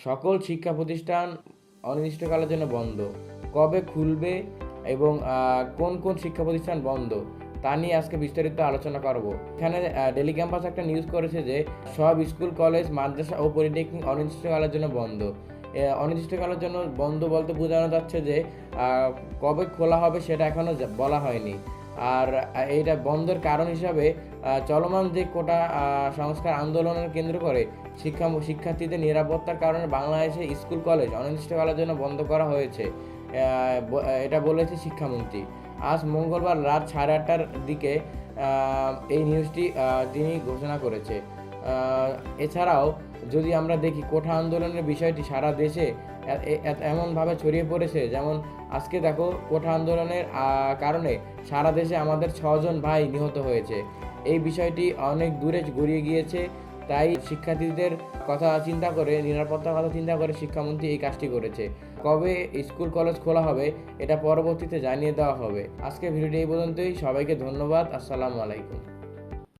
সকল শিক্ষা প্রতিষ্ঠান অনির্দিষ্টকালের জন্য বন্ধ। কবে খুলবে এবং কোন কোন শিক্ষা প্রতিষ্ঠান বন্ধ তা নিয়ে আজকে বিস্তারিত আলোচনা করব। এখানে ডেলি ক্যাম্পাস একটা নিউজ করেছে যে সব স্কুল, কলেজ, মাদ্রাসা ও পলিটেকনিক অনির্দিষ্টকালের জন্য বন্ধ। অনির্দিষ্টকালের জন্য বন্ধ বলতে বোঝানো যাচ্ছে যে কবে খোলা হবে সেটা এখনও বলা হয়নি। আর এইটা বন্ধের কারণ হিসাবে চলমান যে কোটা সংস্কার আন্দোলনের কেন্দ্র করে শিক্ষার্থীদের নিরাপত্তার কারণে বাংলাদেশে স্কুল, কলেজ অনির্দিষ্টকালের জন্য বন্ধ করা হয়েছে, এটা বলেছে শিক্ষামন্ত্রী। আজ মঙ্গলবার রাত 8:30টার দিকে এই নিউজটি তিনি ঘোষণা করেছে। এছাড়াও যদি আমরা দেখি কোঠা আন্দোলনের বিষয়টি সারা দেশে এমনভাবে ছড়িয়ে পড়েছে, যেমন আজকে দেখো কোঠা আন্দোলনের কারণে সারা দেশে আমাদের 6 জন ভাই নিহত হয়েছে। এই বিষয়টি অনেক দূরে গড়িয়ে গিয়েছে, তাই শিক্ষার্থীদের কথা চিন্তা করে, নিরাপত্তার কথা চিন্তা করে শিক্ষামন্ত্রী এই কাজটি করেছে। কবে স্কুল, কলেজ খোলা হবে এটা পরবর্তীতে জানিয়ে দেওয়া হবে। আজকে ভিডিওটি এই পর্যন্তই। সবাইকে ধন্যবাদ। আসসালামু আলাইকুম।